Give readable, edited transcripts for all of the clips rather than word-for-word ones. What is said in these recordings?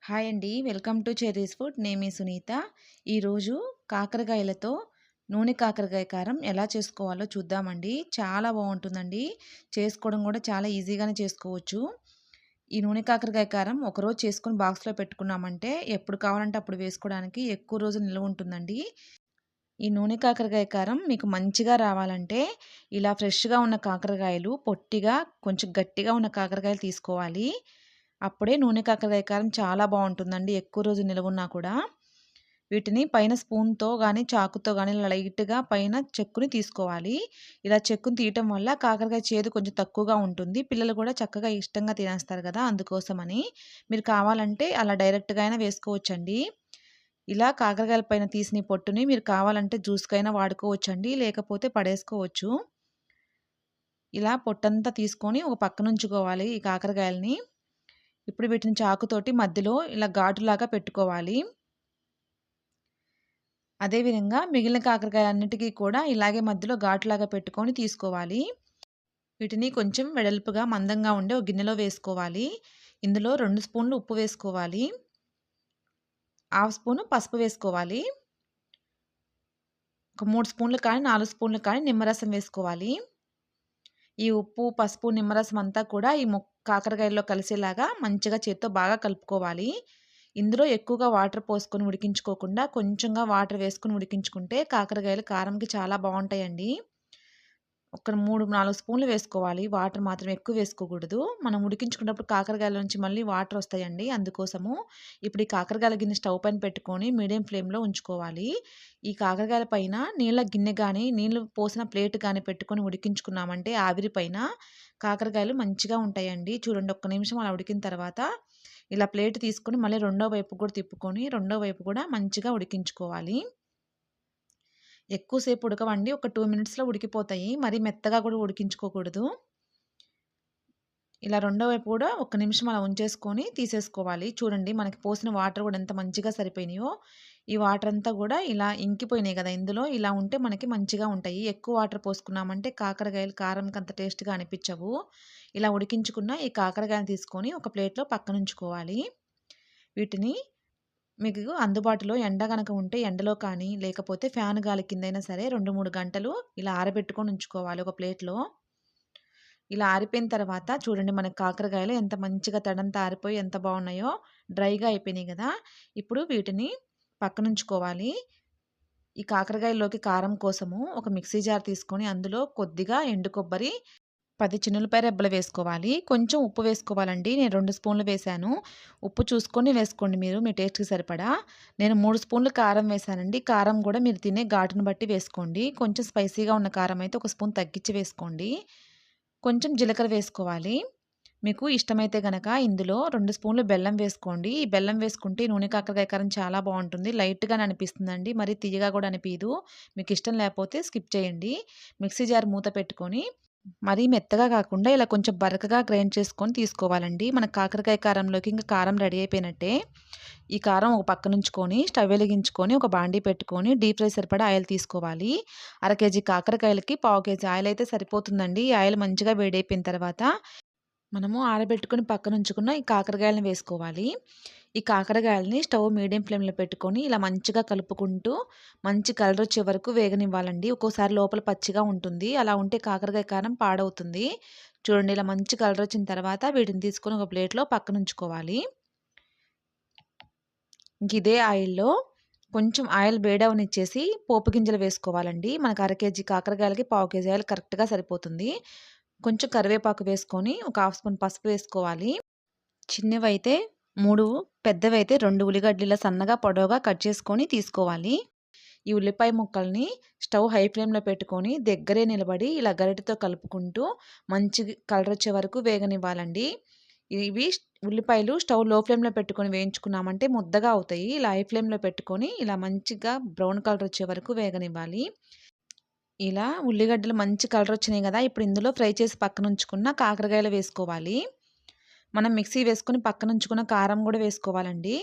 Hi అండి. Welcome to cherries food. నేను మీ సునీత. ఈరోజు కాకరకాయలతో నూనె కాకరకాయ కారం ఎలా చేసుకోవాలో చూద్దామండి. చాలా బాగుంటుందండి. చేసుకోవడం కూడా చాలా ఈజీగానే చేసుకోవచ్చు. ఈ నూనె కాకరకాయ కారం ఒకరోజు చేసుకొని బాక్స్లో పెట్టుకున్నామంటే ఎప్పుడు కావాలంటే అప్పుడు వేసుకోవడానికి ఎక్కువ రోజులు నిల్వ ఉంటుందండి. ఈ నూనె కాకరకాయ కారం మీకు మంచిగా రావాలంటే ఇలా ఫ్రెష్గా ఉన్న కాకరకాయలు పొట్టిగా కొంచెం గట్టిగా ఉన్న కాకరకాయలు తీసుకోవాలి. అప్పుడే నూనె కాకరకాయ కారం చాలా బాగుంటుందండి, ఎక్కువ రోజు నిలవున్నా కూడా. వీటిని పైన స్పూన్తో కానీ చాకుతో కానీ లైట్గా పైన చెక్కుని తీసుకోవాలి. ఇలా చెక్కుని తీయటం వల్ల కాకరకాయ చేదు కొంచెం తక్కువగా ఉంటుంది. పిల్లలు కూడా చక్కగా ఇష్టంగా తినేస్తారు కదా, అందుకోసమని. మీరు కావాలంటే అలా డైరెక్ట్గా అయినా వేసుకోవచ్చండి. ఇలా కాకరకాయల పైన తీసిన పొట్టుని మీరు కావాలంటే జ్యూస్‌కైనా వాడుకోవచ్చండి, లేకపోతే పడేసుకోవచ్చు. ఇలా పొట్టంతా తీసుకొని ఒక పక్కనుంచుకోవాలి ఈ కాకరకాయలని. ఇప్పుడు వీటిని చాకుతోటి మధ్యలో ఇలా ఘాటులాగా పెట్టుకోవాలి. అదేవిధంగా మిగిలిన కాకరకాయలన్నిటికీ కూడా ఇలాగే మధ్యలో ఘాటులాగా పెట్టుకొని తీసుకోవాలి. వీటిని కొంచెం వెడల్పుగా మందంగా ఉండే ఒక గిన్నెలో వేసుకోవాలి. ఇందులో 2 స్పూన్లు ఉప్పు వేసుకోవాలి. హాఫ్ స్పూను పసుపు వేసుకోవాలి. ఒక 3 స్పూన్లు కానీ 4 స్పూన్లు కానీ నిమ్మరసం వేసుకోవాలి. ఈ ఉప్పు, పసుపు, నిమ్మరసం అంతా కూడా ఈ కాకరకాయల్లో కలిసేలాగా మంచిగా చేత్తో బాగా కలుపుకోవాలి. ఇందులో ఎక్కువగా వాటర్ పోసుకొని ఉడికించుకోకుండా కొంచెంగా వాటర్ వేసుకొని ఉడికించుకుంటే కాకరకాయలు కారంకి చాలా బాగుంటాయండి. ఒక 3, 4 స్పూన్లు వేసుకోవాలి. వాటర్ మాత్రం ఎక్కువ వేసుకోకూడదు. మనం ఉడికించుకున్నప్పుడు కాకరకాయల నుంచి మళ్ళీ వాటర్ వస్తాయండి, అందుకోసము. ఇప్పుడు ఈ కాకరకాయల గిన్నె స్టవ్ పైన పెట్టుకొని మీడియం ఫ్లేమ్‌లో ఉంచుకోవాలి. ఈ కాకరకాయల పైన నీళ్ళ గిన్నె గానీ, నీళ్లు పోసిన ప్లేట్ గానీ పెట్టుకొని ఉడికించుకున్నామంటే ఆవిరి పైన కాకరకాయలు మంచిగా ఉంటాయండి. చూడండి, ఒక్క నిమిషం అలా ఉడికిన తర్వాత ఇలా ప్లేట్ తీసుకొని మళ్ళీ రెండో వైపు కూడా తిప్పుకొని రెండో వైపు కూడా మంచిగా ఉడికించుకోవాలి. ఎక్కువ సేపు ఉడకవండి. ఒక 2 మినిట్స్‌లో ఉడికిపోతాయి. మరీ మెత్తగా కూడా ఉడికించుకోకూడదు. ఇలా రెండో వైపు కూడా ఒక్క నిమిషం అలా ఉంచేసుకొని తీసేసుకోవాలి. చూడండి, మనకి పోసిన వాటర్ కూడా ఎంత మంచిగా సరిపోయినాయో. ఈ వాటర్ అంతా కూడా ఇలా ఇంకిపోయినాయి కదా ఇందులో. ఇలా ఉంటే మనకి మంచిగా ఉంటాయి. ఎక్కువ వాటర్ పోసుకున్నామంటే కాకరకాయలు కారంకి అంత టేస్ట్‌గా అనిపించవు. ఇలా ఉడికించుకున్న ఈ కాకరకాయని తీసుకొని ఒక ప్లేట్‌లో పక్కనుంచుకోవాలి. వీటిని మీకు అందుబాటులో ఎండ గనక ఉంటే ఎండలో కానీ, లేకపోతే ఫ్యాన్ గాలి కిందైనా సరే 2, 3 గంటలు ఇలా ఆరబెట్టుకొని ఉంచుకోవాలి ఒక ప్లేట్‌లో. ఇలా ఆరిపోయిన తర్వాత చూడండి, మనకి కాకరకాయలు ఎంత మంచిగా తడంతా ఆరిపోయి ఎంత బాగున్నాయో. డ్రైగా అయిపోయినాయి కదా. ఇప్పుడు వీటిని పక్కనుంచుకోవాలి. ఈ కాకరకాయల్లోకి కారం కోసము ఒక మిక్సీ జార్ తీసుకొని అందులో కొద్దిగా ఎండు కొబ్బరి, 10 చిన్నులపాయ రెబ్బలు వేసుకోవాలి. కొంచెం ఉప్పు వేసుకోవాలండి. నేను 2 స్పూన్లు వేశాను. ఉప్పు చూసుకొని వేసుకోండి మీరు, మీ టేస్ట్‌కి సరిపడా. నేను 3 స్పూన్లు కారం వేశానండి. కారం కూడా మీరు తినే ఘాటును బట్టి వేసుకోండి. కొంచెం స్పైసీగా ఉన్న కారం అయితే ఒక స్పూన్ తగ్గించి వేసుకోండి. కొంచెం జీలకర్ర వేసుకోవాలి. మీకు ఇష్టమైతే గనక ఇందులో 2 స్పూన్లు బెల్లం వేసుకోండి. ఈ బెల్లం వేసుకుంటే నూనె కాకరకాయ కారం చాలా బాగుంటుంది. లైట్‌గానే అనిపిస్తుందండి, మరీ తియ్యగా కూడా అనిపియదు. మీకు ఇష్టం లేకపోతే స్కిప్ చేయండి. మిక్సీ జార్ మూత పెట్టుకొని మరీ మెత్తగా కాకుండా ఇలా కొంచెం బరకగా గ్రైండ్ చేసుకొని తీసుకోవాలండి. మన కాకరకాయ కారంలోకి ఇంకా కారం రెడీ అయిపోయినట్టే. ఈ కారం ఒక పక్కనుంచుకొని స్టవ్ వెలిగించుకొని ఒక బాండీ పెట్టుకొని డీప్ ఫ్రై సరిపడా ఆయిల్ తీసుకోవాలి. అర కేజీ కాకరకాయలకి పావు కేజీ ఆయిల్ అయితే సరిపోతుందండి. ఈ ఆయిల్ మంచిగా వేడైపోయిన తర్వాత మనము ఆరబెట్టుకొని పక్కనుంచుకున్న ఈ కాకరకాయలను వేసుకోవాలి. ఈ కాకరకాయలని స్టవ్ మీడియం ఫ్లేమ్‌లో పెట్టుకొని ఇలా మంచిగా కలుపుకుంటూ మంచి కలర్ వచ్చే వరకు వేగనివ్వాలండి. ఒక్కోసారి లోపల పచ్చిగా ఉంటుంది. అలా ఉంటే కాకరకాయ కారం పాడవుతుంది. చూడండి, ఇలా మంచి కలర్ వచ్చిన తర్వాత వీటిని తీసుకొని ఒక ప్లేట్‌లో పక్కనుంచుకోవాలి. ఇదే ఆయిల్‌లో కొంచెం ఆయిల్ వేడవనిచ్చేసి పోపు గింజలు వేసుకోవాలండి. మనకు అర కేజీ కాకరకాయలకి పావు కేజీ ఆయిల్ కరెక్ట్‌గా సరిపోతుంది. కొంచెం కరివేపాకు వేసుకొని ఒక హాఫ్ స్పూన్ పసుపు వేసుకోవాలి. చిన్నవైతే 3, పెద్దవైతే 2 ఉల్లిగడ్డలు ఇలా సన్నగా పొడవుగా కట్ చేసుకొని తీసుకోవాలి. ఈ ఉల్లిపాయ ముక్కల్ని స్టవ్ హై ఫ్లేమ్‌లో పెట్టుకొని దగ్గరే నిలబడి ఇలా గరిటెతో కలుపుకుంటూ మంచి కలర్ వచ్చే వరకు వేగనివ్వాలండి. ఇవి ఉల్లిపాయలు స్టవ్ లో ఫ్లేమ్‌లో పెట్టుకొని వేయించుకున్నామంటే ముద్దగా అవుతాయి. ఇలా హై ఫ్లేమ్‌లో పెట్టుకొని ఇలా మంచిగా బ్రౌన్ కలర్ వచ్చే వరకు వేగనివ్వాలి. ఇలా ఉల్లిగడ్డలు మంచి కలర్ వచ్చినాయి కదా. ఇప్పుడు ఇందులో ఫ్రై చేసి పక్కనుంచుకున్న కాకరకాయలు వేసుకోవాలి. మనం మిక్సీ వేసుకొని పక్కనుంచుకున్న కారం కూడా వేసుకోవాలండి.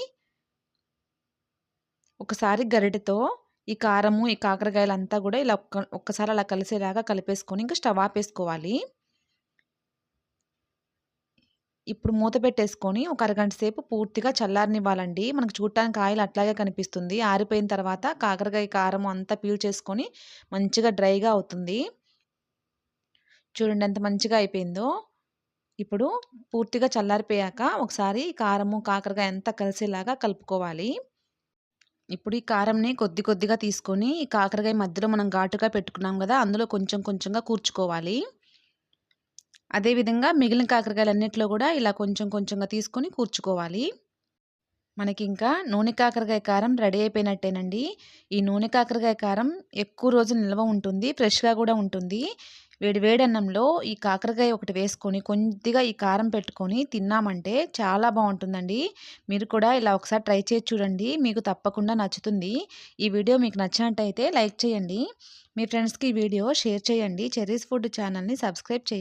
ఒకసారి గరిటెతో ఈ కారము, ఈ కాకరకాయలంతా కూడా ఇలా ఒక్కసారి అలా కలిసేలాగా కలిపేసుకొని ఇంకా స్టవ్ ఆపేసుకోవాలి. ఇప్పుడు మూత పెట్టేసుకొని ఒక అరగంట సేపు పూర్తిగా చల్లారనివ్వాలండి. మనకు చూడటానికి ఆయిల్ అట్లాగే కనిపిస్తుంది. ఆరిపోయిన తర్వాత కాకరకాయ కారం అంతా పీల్చేసుకొని మంచిగా డ్రైగా అవుతుంది. చూడండి ఎంత మంచిగా అయిపోయిందో. ఇప్పుడు పూర్తిగా చల్లారిపోయాక ఒకసారి కారము, కాకరకాయ అంతా కలిసేలాగా కలుపుకోవాలి. ఇప్పుడు ఈ కారంని కొద్ది కొద్దిగా తీసుకొని ఈ కాకరకాయ మధ్యలో మనం ఘాటుగా పెట్టుకున్నాం గదా! అందులో కొంచెం కొంచెంగా కూర్చుకోవాలి. అదే విధంగా మిగిలిన కాకరకాయలన్నిట్లో గూడా ఇలా కొంచెం కొంచెంగా తీసుకొని కూర్చుకోవాలి. మనకింకా నూనె కాకరకాయ కారం రెడీ అయిపోయినట్టేనండి. ఈ నూనె కాకరకాయ కారం ఎక్కువ రోజులు నిల్వ ఉంటుంది. ఫ్రెష్‌గా గూడా ఉంటుంది. వేడి వేడి అన్నంలో ఈ కాకరకాయ ఒకటి వేసుకొని కొద్దిగా ఈ కారం పెట్టుకొని తిన్నామంటే చాలా బావుంటుందండి. మీరు కూడా ఇలా ఒకసారి ట్రై చేసి చూడండి. మీకు తప్పకుండా నచ్చుతుంది. ఈ వీడియో మీకు నచ్చినట్టయితే లైక్ చేయండి. మీ ఫ్రెండ్స్‌కి ఈ వీడియో షేర్ చేయండి. చెర్రీస్ ఫుడ్ ఛానల్‌ని సబ్స్క్రైబ్ చేయండి.